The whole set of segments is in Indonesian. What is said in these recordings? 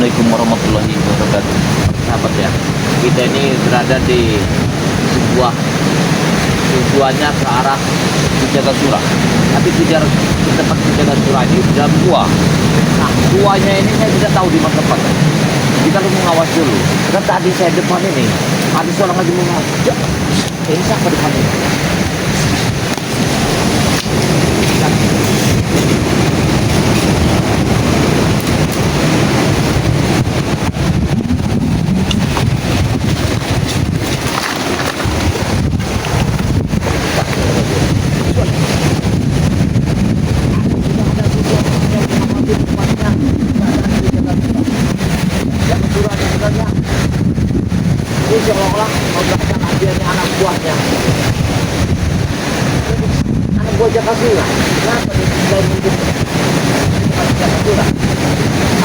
Assalamualaikum warahmatullahi wabarakatuh. Sahabat ya, kita ini berada di sebuah tujuannya ke arah Penjaga Surah. Tapi tujuan di tempat Penjaga Surah ini di dalam gua. Nah, guanya ini saya tidak tahu di mana tempatnya. Kita harus mengawas dulu. Karena tadi saya depan ini ada seorang lagi mengawas. Ya, ini siapa depan ini? Ini seolah-olah memberikan hadiahnya anak buahnya. Anak buah Jakasura. Kenapa dia tidak mungkin Jakasura?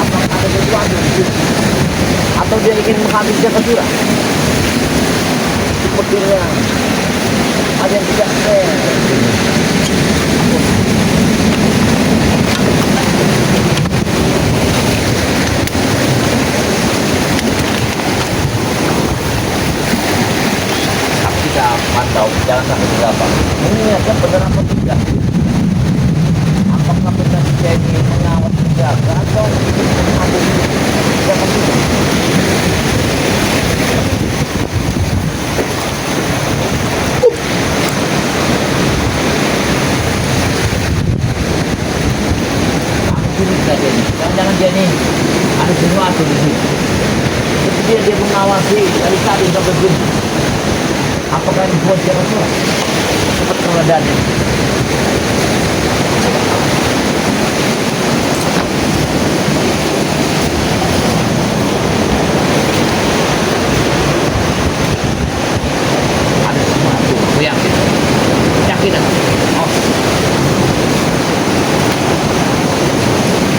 Apa ada sesuatu di situ? Atau dia ingin menghabis Jakasura? Sepertinya ada yang tidak fair. Kita pantau, jangan sampai tergabung. Ini ada benar apa tidak? Apakah benar dia ini mengawal penjaga atau ada jangan tidak? Jangan-jangan dia ini ada sesuatu di sini. Seperti dia mengawasi dari tadi sampai begini. Apakah ini buat Jakasura? Cepat keberadaannya. Ada sesuatu, aku yakin. Yakin aku. Oh.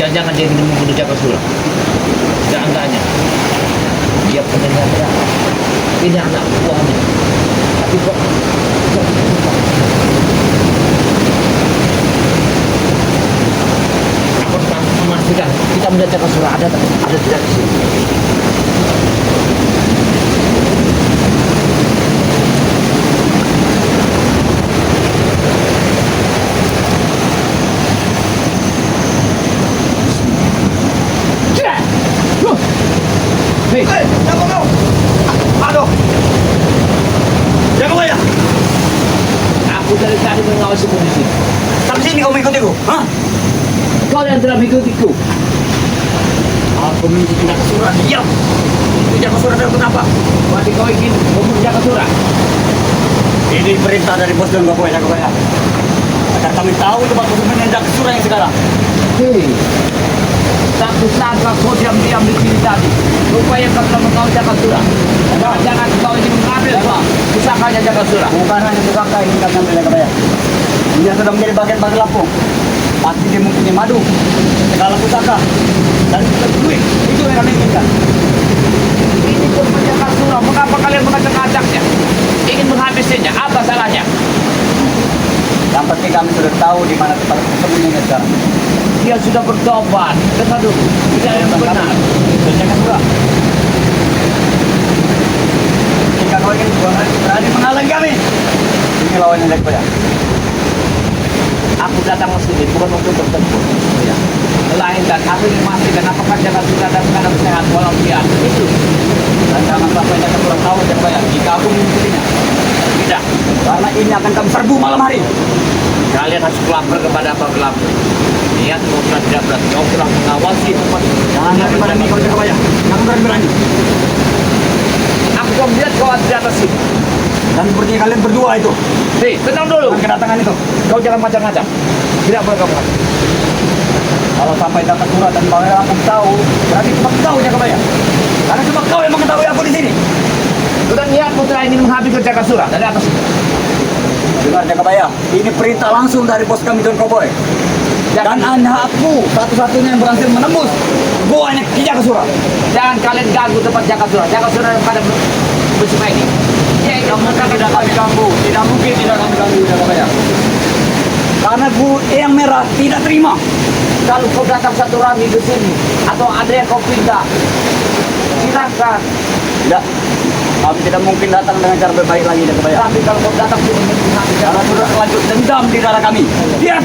Jangan-jangan dia ingin membunuh Jakasura. Jangan-jangan. Dia pendengarnya. Ini anak buahnya. Tapi kok aku tetap memastikan kita melihat Jakasura ada tidak di sini. Hei, siapa kau? Aduh, siapa ya? Aku dari tadi mengawasi kondisi. Sampai sini kau mengikutiku? Hah? Kau yang telah mengikutiku. Aku mengikuti Jakasura. Diam. Jakasura dan kenapa? Berarti kau ingin membunuh Jakasura. Ini perintah dari bos dan bapak ya. Agar kami tahu tempat persembunyian Jakasura yang sekarang. Hei, satu sangka kau diam-diam di sini tadi. Rupanya kau telah mengawal Jakasura. Jangan kau ingin mengambil pusakanya Jakasura. Bukan hanya pusaka yang kami ambil Jakasura. Dia sudah menjadi bagian-bagian Lampung. Pasti dia mempunyai madu, segala pusaka, dan juga duit. Itu yang kami inginkan. Ini pun Jakasura. Mengapa kalian mengacak-acaknya? Ingin menghabisinya? Apa salahnya? Yang penting kami sudah tahu di mana tempat persembunyiannya sekarang. Dia sudah bertobat. Dengar dulu. Tidak yang benar. Jakasura. Jika kau ingin berani menghalangi kami, ini lawannya Jakasura. Aku datang ke sini bukan untuk bertempur, ya. Melainkan aku ingin memastikan apakah Jakasura dalam keadaan sehat walafiat. Itu. Dan jangan sampai Jakasura tahu Jakasura jika aku mengikutinya. Tidak. Karena ini akan kami serbu malam hari. Kalian harus lapor kepada apa pelapor. Niat kau sudah tidak berat. Kau telah mengawasi tempat. Jangan lari pada kau Jakasura. Jangan berani-berani. Aku kau melihat kau ada di atas sini. Dan seperti kalian berdua itu. Hei, tenang dulu. Dengan kedatangan itu. Kau jangan macam-macam. Tidak boleh kamu. Kalau sampai Jakasura dan Bang Lampung tahu, berarti cuma kau Jakasura. Karena cuma kau yang mengetahui aku di sini. Sudah niatmu telah ingin menghabiskan Jakasura dari atas sini. Dengar Jakabaya, ini perintah langsung dari bos kami John Cowboy. Dan hanya aku satu-satunya yang berhasil menembus goanya Ki Jakasura. Jangan kalian ganggu tempat Jakasura. Jakasura pada bersama ini. Kamu tidak kami ganggu, tidak mungkin tidak kami ganggu Jakabaya. Karena Bu Eyang Merah tidak terima. Kalau kau datang satu rami ke sini atau ada yang kau pinta, silakan. Tidak. Kami tidak mungkin datang dengan cara berbaik lagi, Jakabaya. Tapi kalau kau datang sini Karena sudah lanjut dendam di darah kami. Ya,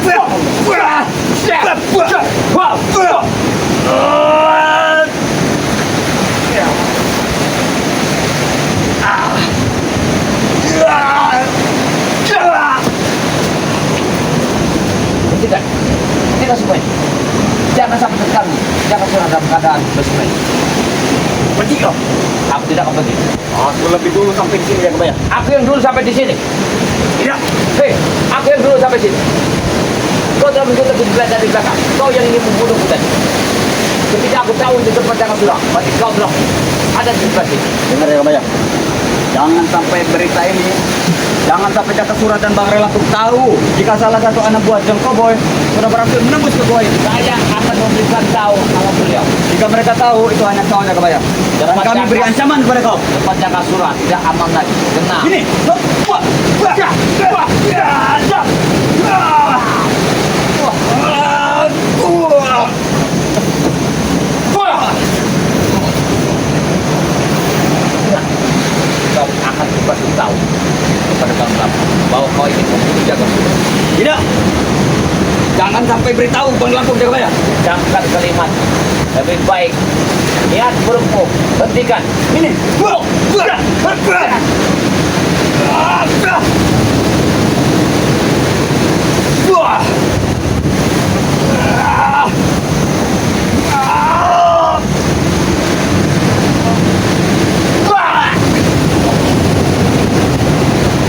tidak, tidak semuanya. Jangan sampai terganggu, jangan surah dalam keadaan bersemuanya. Pergi kau. Aku tidak akan pergi. Aku lebih dulu sampai di sini, Jakabaya. Aku yang dulu sampai di sini. Tidak. Hei, aku yang dulu sampai sini. Kau telah mengikuti di belakang. Kau yang ingin membunuhku tadi. Ketika aku tahu di tempat jangan surah, berarti kau telah ada di sebelah sini. Dengar ya, Jakabaya. Jangan sampai berita ini, jangan sampai Jaka Surah dan Bang Relatuk tahu jika salah satu anak buah Jeng Koboy sudah berhasil menembus ke gua ini. Saya akan memberikan tahu sama beliau. Jika mereka tahu itu hanya kau, Jakabaya. Dan kami beri ancaman kepada kau. Tempat jangan surah tidak aman lagi. Kenal. Ini. Kau akan dikasih tahu kepada Bang Lam bahwa kau ingin membunuh Jaga Surah. Tidak. Jangan sampai beritahu Bang Lampung, Jakabaya. Camkan kalimat. Lebih baik niat burukmu hentikan. Ini.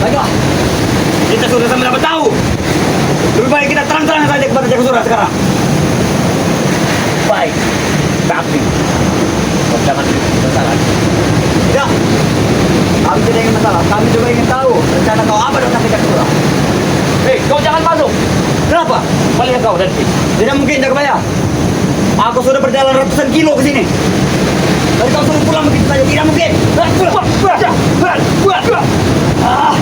Baiklah. Kita sudah sama-sama tahu. Lebih baik kita terang-terangan saja kepada Jaka Surah sekarang. Baik. Tapi kau jangan bersalah. Tidak. Kami tidak ingin masalah. Kami juga ingin tahu rencana kau apa dengan Jaka Surah. Hei, kau jangan masuk. Kenapa? Balik kau dari sini. Tidak mungkin, Jakabaya. Aku sudah berjalan ratusan kilo ke sini. Dan kau suruh pulang begitu saja. Tidak mungkin. Ah.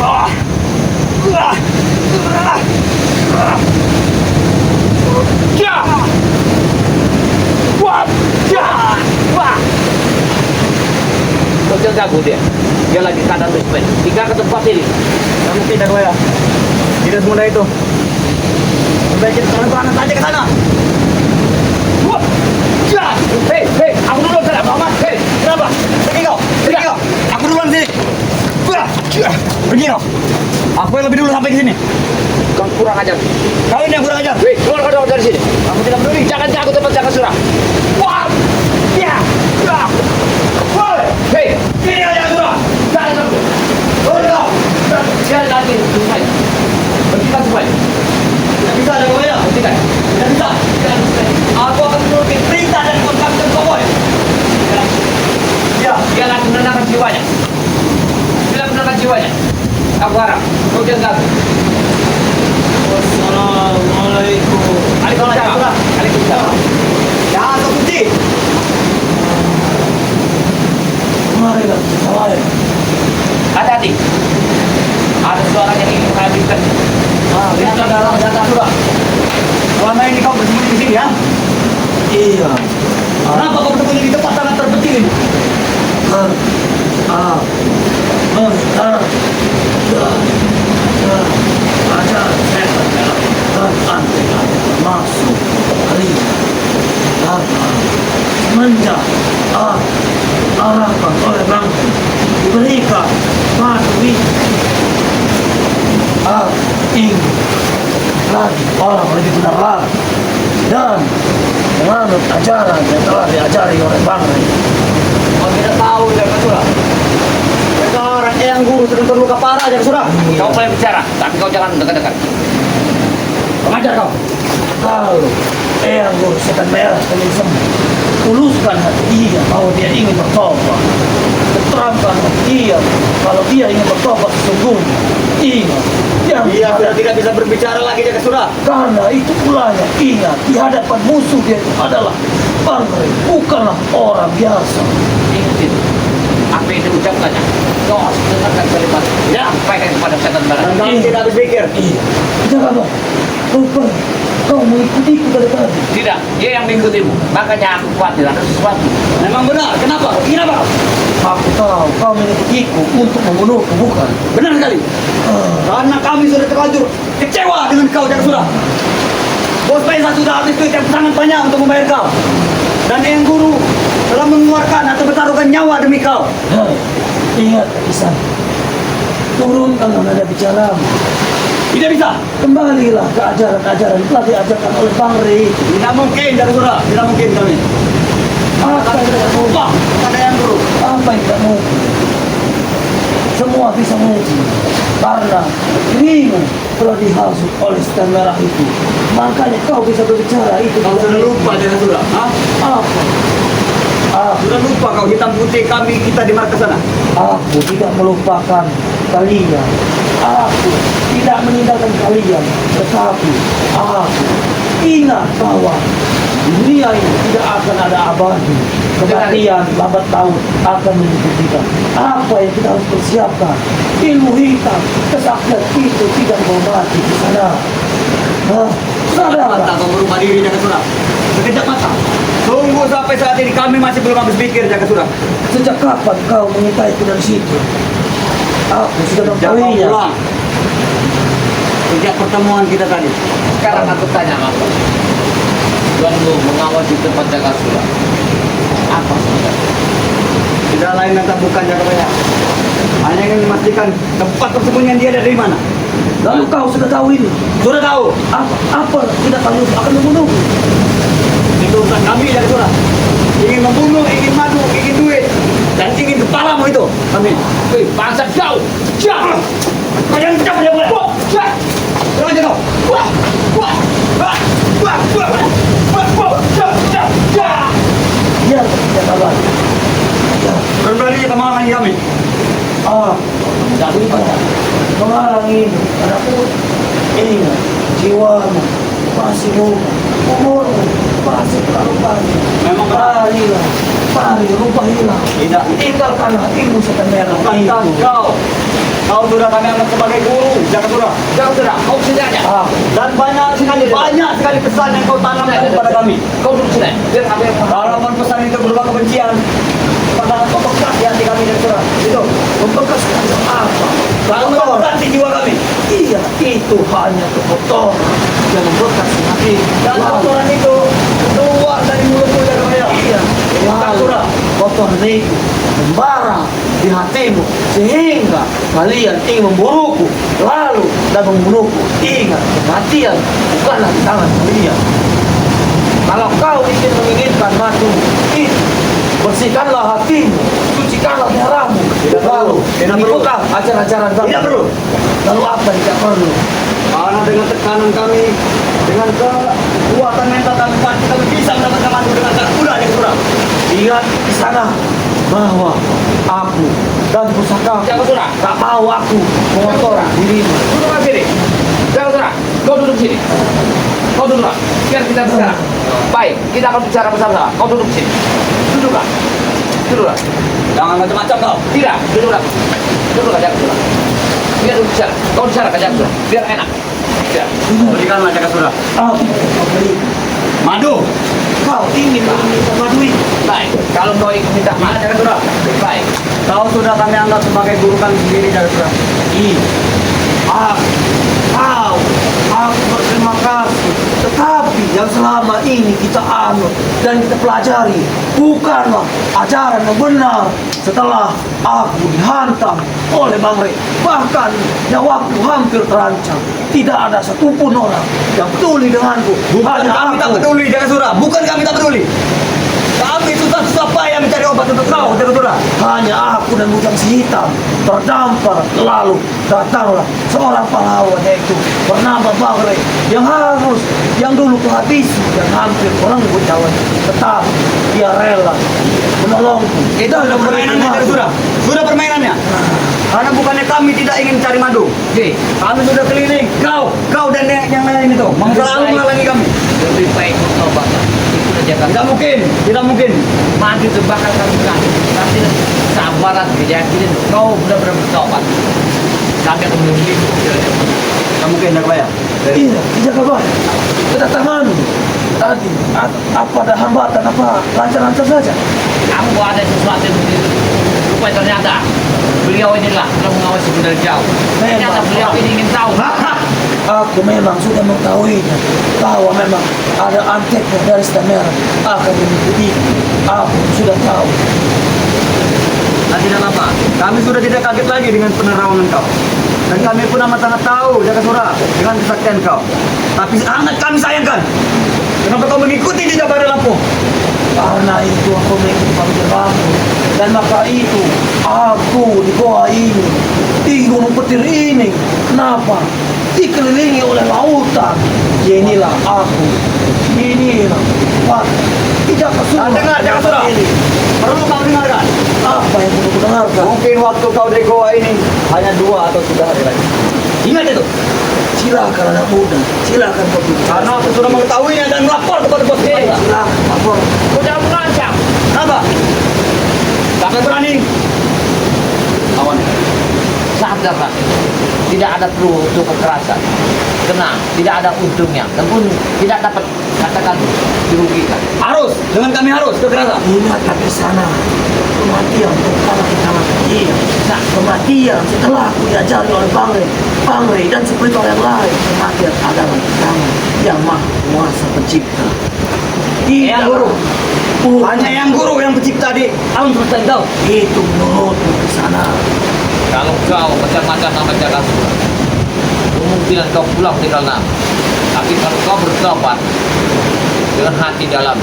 Ah. Kau jangan ganggu dia. Dia lagi keadaan respect. Tinggal ke tempat ini. Tidak mungkin, Jakabaya. Tidak semudah itu. Lebih baik kita terang-terangan saja ke sana. Hei, hei, aku dulu tidak mau mas. Hei, Kenapa? Pergi kau. Pergi kau. Aku duluan sini. Pergi kau. Aku yang lebih dulu sampai ke sini. kau kurang ajar. Kau ini yang kurang ajar. Hei, keluar kau dari sini. Aku tidak peduli. Jangan jago tempat jangan surah. Wah! Ya! Ya! Woi! Hei, Sini aja surah. jangan jago. Turun kau. Jangan lagi selesai. Berhentikan semuanya. Tidak bisa, Jakabaya. Hentikan. Tidak bisa. Jangan selesai. Aku akan menuruti perintah dan kontrak Jeng Koboy. Ya. Dia akan menenangkan jiwanya. Bila menenangkan jiwanya, aku harap kau jangan ganggu. Wassalamualaikum. Waalaikumsalam. Waalaikumsalam. Jangan kau kunci. Marilah kita lain. Hati-hati. Ada suara yang ingin saya berikan. Lihat dalam data surah. Selama ini kau bersembunyi di sini, ya? Iya. Kenapa kau bersembunyi di tempat sangat terpencil ini? Ada setan dan antek masuk hari karena semenjak arahan oleh Bangku diberikan Madwi ingin lagi orang lebih benar lagi dan menganut ajaran yang telah diajari oleh Bang Ray. Kau tidak tahu, Jaka Surah. Mereka orang yang guru sedang terluka parah, Jaka Surah. Kau boleh bicara, tapi kau jangan dekat-dekat. Pengajar kau. Kalau Eyang Guru Setan Merah ingin sembuh, tuluskan hati dia bahwa dia ingin bertobat. Terangkan dia kalau dia ingin bertobat sesungguhnya. Ingat, yang Dia sudah tidak bisa berbicara lagi, Jaka Surah. karena itu pulanya ingat di hadapan musuh dia itu adalah Bang Ray, bukanlah orang biasa. Ingat itu. apa yang diucapkannya. Kau harus dengarkan kalimat. Ya. Sampaikan kepada setan Dan barat. kami tidak habis pikir. Iya. Jangan bang. Lupa. Kau mengikutiku dari tadi. Tidak, dia yang mengikutimu. Makanya aku khawatir ada sesuatu. Memang benar. Kenapa? Kenapa? Aku tahu kau mengikutiku untuk membunuhku, bukan? Benar sekali. Karena kami sudah terlanjur kecewa dengan kau, Jakasura. Bos Pesa sudah habis duit yang sangat banyak untuk membayar kau. Dan yang guru telah mengeluarkan atau bertaruhkan nyawa demi kau. Ingat, Isan. Turunkanlah nada bicaramu. Tidak bisa. Kembalilah ke ajaran-ajaran yang telah diajarkan oleh Bang Rey. Tidak mungkin, Jakasura. Tidak mungkin kami. Apa yang tidak mungkin? Wah, pada yang guru. Apa yang tidak mungkin? Semua bisa mungkin. Karena dirimu telah dihasut oleh setan merah itu. Makanya kau bisa berbicara itu. Kau sudah lupa, Jakasura. Hah? Apa? Sudah lupa kau hitam putih kami kita di markas sana. Aku tidak melupakan kalian. Aku tidak meninggalkan kalian. Tetapi aku ingat bahwa dunia ini tidak akan ada abadi. Kematian lambat laun akan menyebut kita. Apa yang kita harus persiapkan? Ilmu hitam, kesaktian itu tidak mau mati di sana. Sekejap mata Sadar. kau berubah diri, Jakasura. Sekejap mata. Tunggu sampai saat ini kami masih belum habis pikir, Jakasura. Sejak kapan kau mengitaiku dari situ? Aku sudah Sejak kau mengetahuinya. pulang. Sejak pertemuan kita tadi. Sekarang aku tanya apa? Tuanmu mengawasi tempat Jakasura. Apa sebenarnya? Tidak lain dan tak bukan, Jakasura. Hanya ingin memastikan tempat persembunyian dia dari mana. Lalu kau sudah tahu ini? Sudah tahu. Apa tidak tahu akan membunuh? Itu urusan kami, Jakasura. Ingin membunuh, ingin madu, ingin duit. Dan ingin kepalamu itu. Kami. Hei, bangsat kau! Siap! Kau jangan pecah pada bola. Siap! Jangan aja kau. Wah! Wah! Wah! Wah! Wah! Wah! Wah! Siap! Siap! Siap! Ya, tidak kawan. Ya, Berani kemalangan kami. tidak bisa. Mengarang ini, karena pun ingat, jiwamu masih muda, umurmu masih terlalu banyak. Memang Marilah, mari rubah hilang. Tidak. Tinggalkanlah ilmu setan merah Bukankah itu. kau sudah kami anggap sebagai guru, Jakasura. Jakasura, kau sebenarnya. Dan banyak sekali pesan yang kau tanamkan kepada kami. Kau duduk sini. Biar aku yang Kalau pesan itu berupa kebencian, pada membekas di hati kami, Jakasura. Itu. Membekas macam apa? Kalau membekas di jiwa kami. Iya, itu hanya kotoran yang membekas di hati. Dan Lalu- kotoran itu keluar dari mulutmu, Jakasura. Iya, lalu kotoran itu membara di hatimu sehingga kalian ingin membunuhku lalu dan membunuhku. Ingat, kematian bukanlah di tangan kalian. Kalau kau menginginkan mati itu, bersihkanlah hatimu, cucikanlah darahmu, Tidak perlu. Tidak perlu. ikutlah ajaran-ajaran kami. Tidak perlu. Lalu apa yang tidak perlu? Karena dengan tekanan kami, dengan kekuatan mental kami, pasti kami bisa mendapatkan madu dengan cara mudah, Jakasura. Ingat di sana bahwa aku dan pusaka Jakasura. tak mau aku mengotori dirimu. Duduk sini. Jakasura, kau duduk sini. Kau duduklah. Biar kita bicara. Baik, kita akan bicara bersama-sama. Kau duduk sini. Duduklah. Duduklah. Jangan macam-macam kau. Tidak, duduklah. Duduklah, Jakasura. Biar duduk bicara. Kau bicara ke Jakasura. Biar enak. Biar. Berikanlah, Jakasura. Aku memberi. Madu. Kau ingin meminta madu itu? Baik, kalau kau ingin minta maaf, Jakasura. Baik. Kau sudah kami anggap sebagai guru kami sendiri, Jakasura. Aku berterima kasih. Tetapi yang selama ini kita anut dan kita pelajari bukanlah ajaran yang benar. Setelah aku dihantam oleh Bang Rey, bahkan nyawaku hampir terancam. Tidak ada satupun orang yang peduli denganku. Bukan kami tak peduli, Jakasura. Bukan kami tak peduli. Kami susah-susah payah mencari obat untuk kau, Jakasura. Hanya aku dan bujang si hitam terdampar. Lalu datanglah seorang pahlawan yaitu bernama Bang Rey yang dulu kuhabisi dan hampir merenggut nyawanya. Tetapi dia rela menolongku. Itu sudah permainannya, Jakasura. Sudah permainannya. Karena bukannya kami tidak ingin cari madu. Oke, Kami sudah keliling. Kau dan yang lain itu. Selalu menghalangi kami. lebih baik kau baca. Itu mengerjakan. Tidak mungkin, tidak mungkin. Mati itu bakal kami kasih. Tapi sabaran keyakinan kau benar-benar bertobat. Kami akan memilih. Tidak mungkin, tidak bayar. Iya, tidak kabar. Kedatangan tadi apa ada hambatan apa lancar-lancar saja. Kamu ada sesuatu yang supaya ternyata beliau inilah yang mengawasi dari jauh. Ternyata beliau ini ingin tahu. Aku memang sudah mengetahuinya bahwa memang ada anteknya dari Stamera akan mengikuti. Aku sudah tahu. Dan tidak apa, kami sudah tidak kaget lagi dengan penerawangan kau. Dan kami pun amat sangat tahu, Jakasura, dengan kesaktian kau. Tapi sangat kami sayangkan. Kenapa kau mengikuti jejak Baru Lampung? Karena itu aku mengikuti panggilanmu. Dan maka itu aku di goa ini, di gunung petir ini. Kenapa? Dikelilingi oleh lautan. Ya inilah aku. Inilah Pak. Tidak Nah, dengar, Jakasura. Perlu kau dengarkan. Apa yang perlu kudengarkan? Mungkin waktu kau di goa ini hanya 2 atau 3 hari lagi. Ingat itu. Silakan anak muda. Silakan kau bicara. Karena aku sudah mengetahuinya dan melapor kepada bos kita. Silakan lapor. Kau jangan mengancam. Kenapa? Kami berani. Awan. Sadarlah. Tidak ada perlu untuk kekerasan. Tenang, tidak ada untungnya. Dan pun tidak dapat katakan dirugikan. Harus, dengan kami harus kekerasan. Ingatlah di sana kematian pertama kita mati. Nah, kematian setelah aku diajari oleh Bangre dan seperti orang lain, kematian adalah pertama yang maha kuasa pencipta. Yang guru. Bukan. Hanya yang guru yang pencipta di alam semesta ini tahu. Itu menurutmu di sana. Kalau kau macam-macam nama Jakasura, kemungkinan kau pulang tinggal 6. Tapi kalau kau bertobat dengan hati dalam,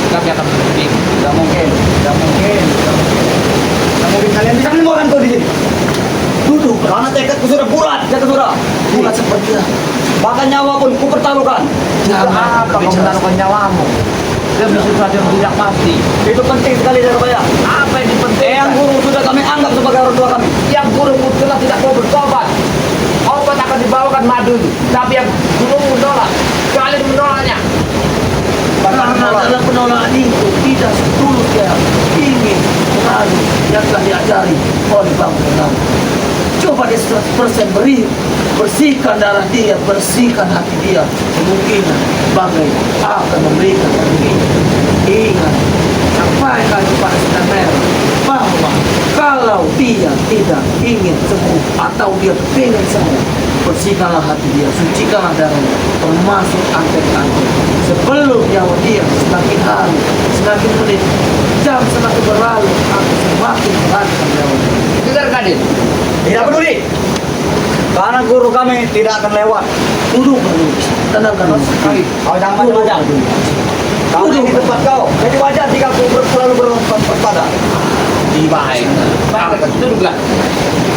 kami akan membimbing. Tidak mungkin, tidak mungkin, tidak mungkin. Tidak mungkin kalian bisa menemukan kau di sini. Duduk Karena tekadku sudah bulat, Jakasura. bulat seperti itu. Bahkan nyawa pun ku pertaruhkan. Apa kau menaruhkan nyawamu demi sesuatu yang tidak pasti? Itu penting sekali, Jakabaya. Apa yang dipentingkan? Yang guru sudah kami anggap sebagai orang tua kami. Yang guru telah tidak mau bertobat. Obat akan dibawakan madu, tapi yang guru menolak. Kalian menolaknya. Karena dalam penolakan itu tidak setulus dia ingin melalui yang telah diajari oleh Bang Fernando. Coba dia 100% beri, bersihkan darah dia, bersihkan hati dia. Kemungkinan Banggai akan memberikan ini. Ingat, sampaikan kepada Stamera bahwa kalau dia tidak ingin sembuh atau dia pengen sembuh, bersihkanlah hati dia, sucikanlah darahnya, termasuk antek-antek. Sebelum nyawa dia semakin hari, semakin menit, jam semakin berlalu, aku semakin merasakan nyawa dia. Dengar Kadin, Tidak peduli. Karena guru kami tidak akan lewat. Duduk dulu, tenangkan sekali. Kau jangan macam-macam. Kau di tempat kau. Jadi wajar jika kau selalu berpada. baik. Duduklah.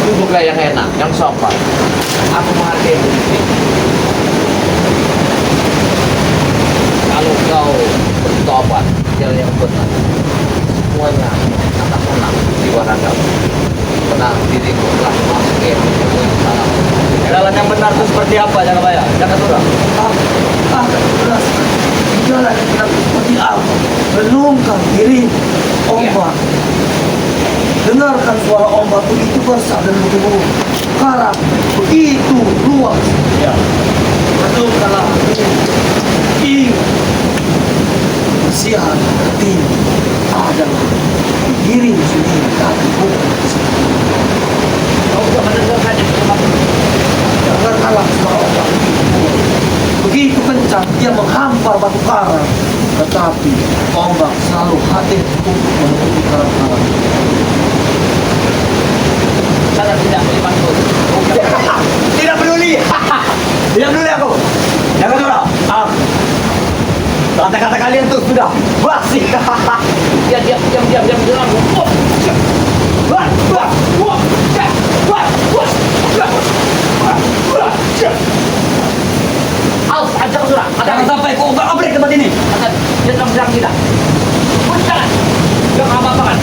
Duduklah yang enak, yang sopan. Aku menghargai ini. Kalau kau bertobat jalan yang benar, semuanya akan tenang di waragamu. Tenang dirimu telah masuk ke yang salah. Jalan yang benar itu seperti apa, Jakabaya? Jakasura. Akan jelaskan jalan yang benar seperti apa. Renungkan diri ombak. Dengarkan suara ombak begitu besar dan begitu karat, begitu luas. Ya. Renungkanlah ingat kesiahan hati adalah dirimu sendiri, tapi bukan Kau sudah mendengarkan yang semakin dengarkanlah suara ombak begitu kencang dia menghampar batu karang, tetapi ombak selalu hadir untuk menutupi karang-karang. sangat tidak dibantu. Tidak peduli. Tidak peduli aku. Jakasura. Kata-kata kalian tuh sudah basi. Diam. Awas, ajak surah. Jangan sampai kau obrak-abrik tempat ini. Dia sedang kita. Jangan. Jangan apa-apa kan.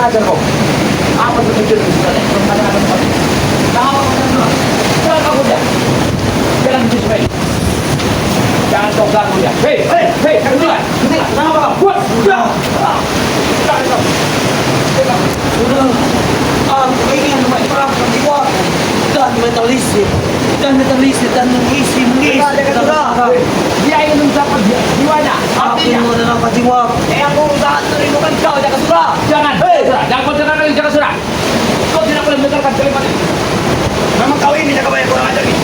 ajar kau. Apa tujuan sebenarnya? Tahu kan? Jangan kamu dia. Jangan display. Jangan kau ganggu dia. Hei, kamu jangan. Kenapa kau? Buat. Sudah, aku ingin perang jiwa dan mentalisir dan mengisi Dia ingin mencapai jiwanya. aku Artinya, mau dapat jiwa. yang berusaha merindukan kau jaga surah. Jangan. Jangan kau dengarkan jaga surah. Kau tidak boleh mendengarkan kalimat itu. Memang kau ini jaga banyak kurang ajar ini.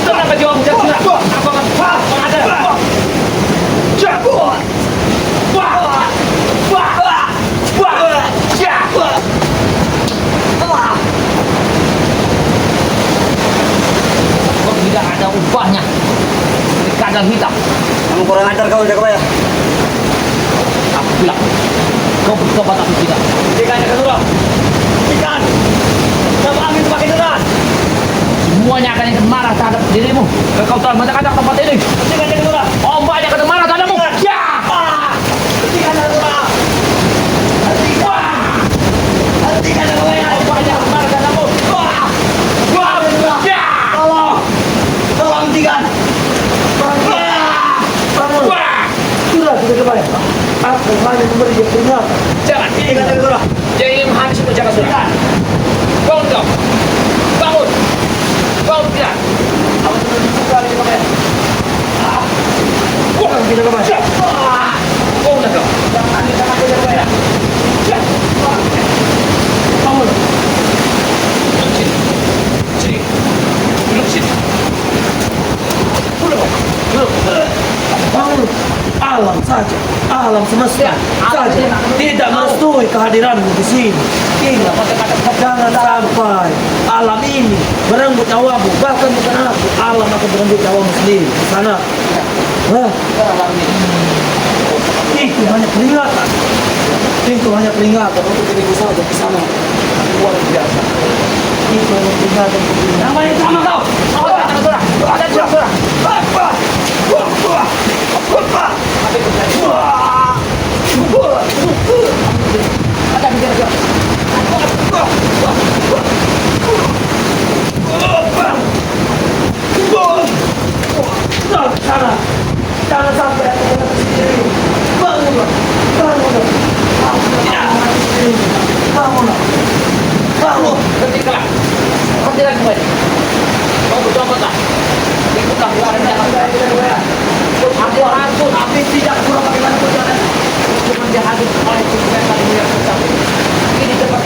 Kenapa jiwamu jaga surah? Aku akan kurang ajar. Kau tidak ada ubahnya. Seperti kandang hitam. Kamu kurang ajar kau jaga banyak. Aku bilang, kau bertobat atau tidak? Hentikan jaga surah. Hentikan. Kamu ambil semakin deras. Semuanya akan ikut marah terhadap dirimu. Kau telah mendekat tempat ini. Hentikan jaga surah. Ombaknya akan marah terhadapmu. Ya! Hentikan jaga surah. Hentikan jaga banyak. Ombaknya akan marah terhadapmu. Ya! Tolong hentikan. Sudah kita kembali. Aku hanya memberi dia peringatan. Jangan. Hentikan jaga surah. Dia ingin menghabisi penjaga surah. Bangun kau. Bangun. Bangun tidak. Kamu sudah sekali jaga banyak. Kita kembali. Bangun kau. Jangan hentikan aku jaga banyak. Bangun. Duduk sini. Sini. Duduk sini. Duduk. Bangun. Alam saja, alam semesta Ya, alam saja tidak tidak mau. merestui kehadiranmu di sini. Ingat, jangan sampai alam ini merenggut nyawamu, bahkan bukan aku, alam akan merenggut nyawamu sendiri di sana. Hah? Itu hanya peringatan. Itu hanya peringatan untuk diriku saja di sana. Luar biasa. Itu hanya peringatan untuk dirimu. Namanya sama kau. Kau tak surah. Ada surah. Tapi ada bicara surah. Sana, jangan sampai aku kena sendiri. Bangunlah, bangunlah. Bangunlah, bangun. Ketiklah. Hentikan kembali. Kau bertobatlah. Ikutlah keluarnya. Aku hantu, tapi tidak kurang bagaimana pun jangan. Cuma dia habis oleh kesulitan yang besar. Ini cepat